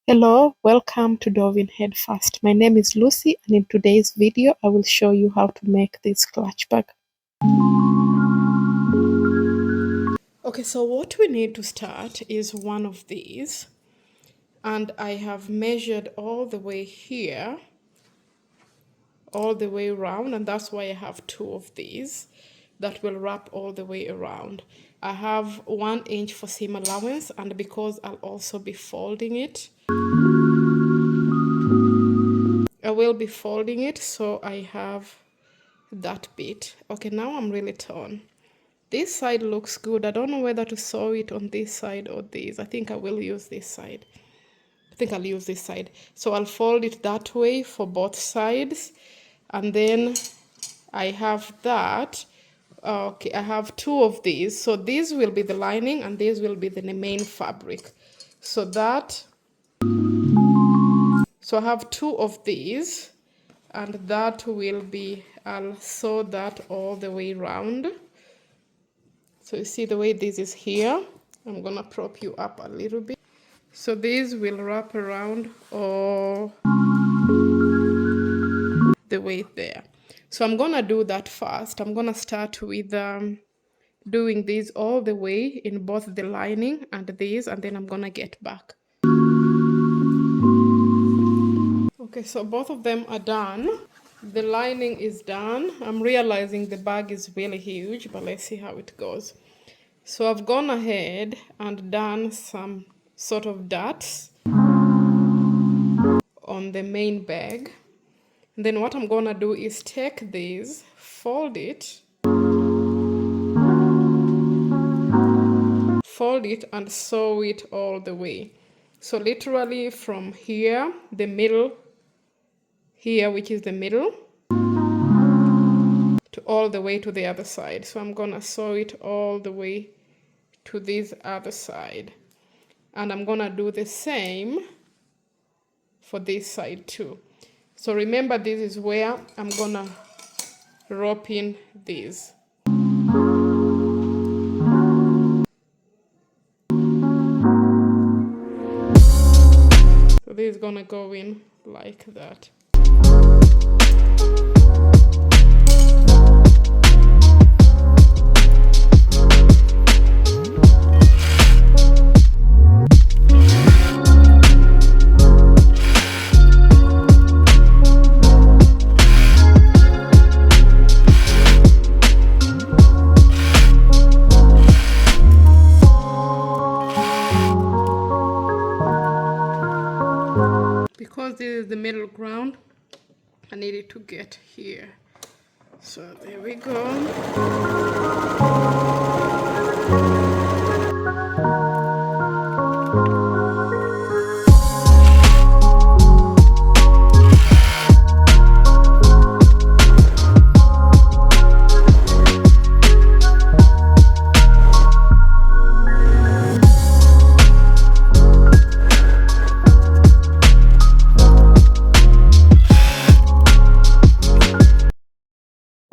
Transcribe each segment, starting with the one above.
Hello, welcome to Dovin Head First. My name is Lucy, and in today's video I will show you how to make this clutch bag. Okay, so what we need to start is one of these, and I have measured all the way here, all the way around, and that's why I have two of these that will wrap all the way around. I have 1 inch for seam allowance, and because I'll also be folding it, I will be folding it, so I have that bit. Okay, now I'm really torn. This side looks good. I don't know whether to sew it on this side or this. I think I will use this side. I think I'll use this side. So I'll fold it that way for both sides. And then I have that. Okay, I have two of these. So these will be the lining and these will be the main fabric. So I have two of these, and that will be, I'll sew that all the way around. So you see the way this is here. I'm gonna prop you up a little bit. So this will wrap around all the way there. So I'm gonna do that first. I'm gonna start with doing this all the way in both the lining and this, and then I'm gonna get back. Okay, so both of them are done. The lining is done. I'm realizing the bag is really huge, but let's see how it goes. So I've gone ahead and done some sort of dots on the main bag. And then what I'm gonna do is take this, fold it and sew it all the way. So literally from here, the middle, here, which is the middle, to all the way to the other side. So I'm gonna sew it all the way to this other side. And I'm gonna do the same for this side too. So remember, this is where I'm gonna rope in this. So this is gonna go in like that. Because this is the middle ground, I need it to get here. So there we go.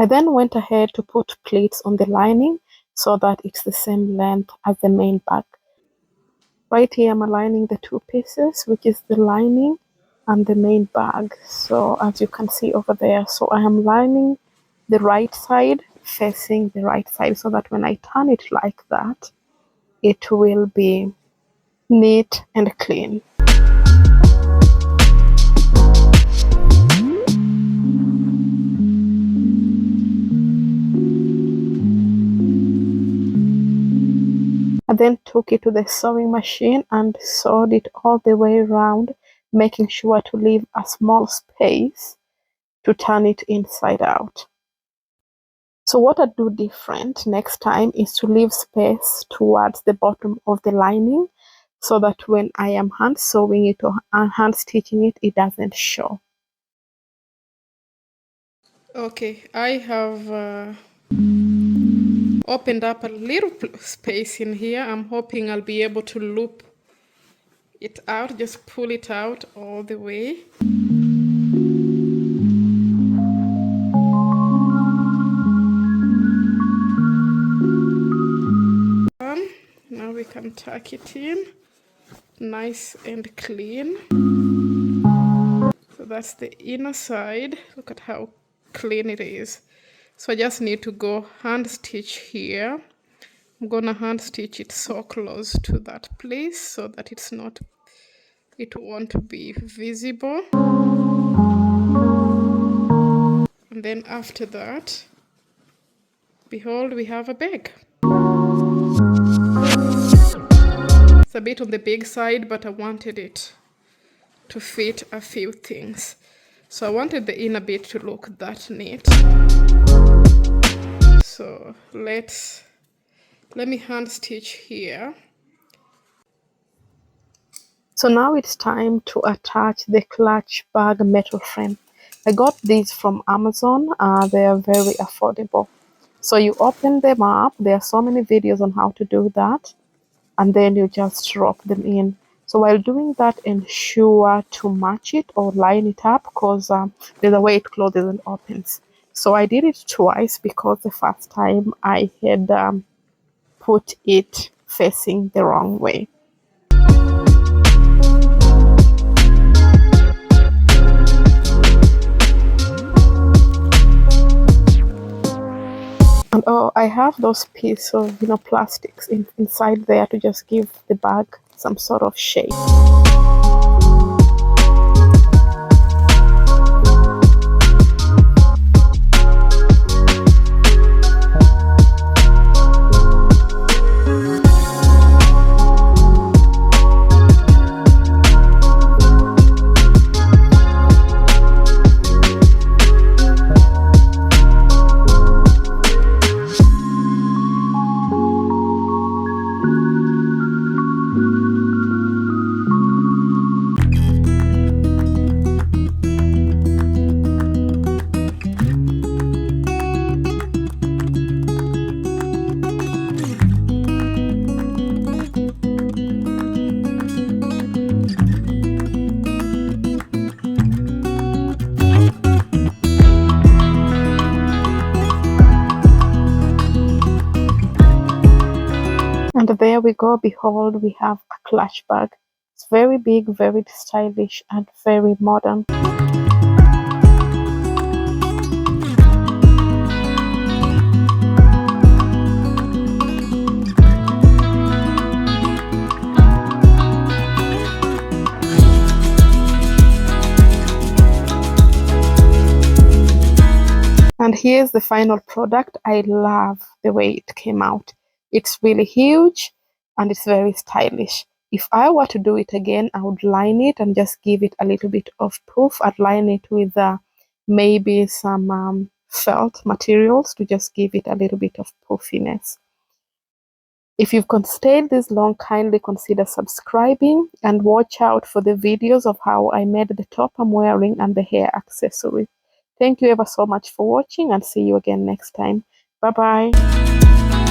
I then went ahead to put pleats on the lining so that it's the same length as the main bag. Right here I'm aligning the two pieces, which is the lining and the main bag. So as you can see over there, so I am lining the right side facing the right side so that when I turn it like that, it will be neat and clean. I then took it to the sewing machine and sewed it all the way around, making sure to leave a small space to turn it inside out. So what I do different next time is to leave space towards the bottom of the lining so that when I am hand sewing it or hand stitching it, it doesn't show. Okay, I have opened up a little space in here. I'm hoping I'll be able to loop it out, just pull it out all the way. Now we can tuck it in. nice and clean. So that's the inner side. Look at how clean it is. So I just need to go hand stitch here. I'm gonna hand stitch it so close to that place so that it won't be visible. And then after that, behold, we have a bag. It's a bit on the big side, but I wanted it to fit a few things. So I wanted the inner bit to look that neat. So let me hand stitch here. So now it's time to attach the clutch bag metal frame. I got these from Amazon. They are very affordable. So you open them up. There are so many videos on how to do that. And then you just drop them in. So while doing that, ensure to match it or line it up, because there's a way it closes and opens. So I did it twice because the first time I had put it facing the wrong way. And oh, I have those pieces of plastics inside there to just give the bag some sort of shape. And there we go. Behold, we have a clutch bag. It's very big, very stylish, and very modern. And here's the final product. I love the way it came out. It's really huge and it's very stylish. If I were to do it again, I would line it and just give it a little bit of poof. I'd line it with maybe some felt materials to just give it a little bit of poofiness. If you've stayed this long, kindly consider subscribing and watch out for the videos of how I made the top I'm wearing and the hair accessory. Thank you ever so much for watching and see you again next time. Bye bye.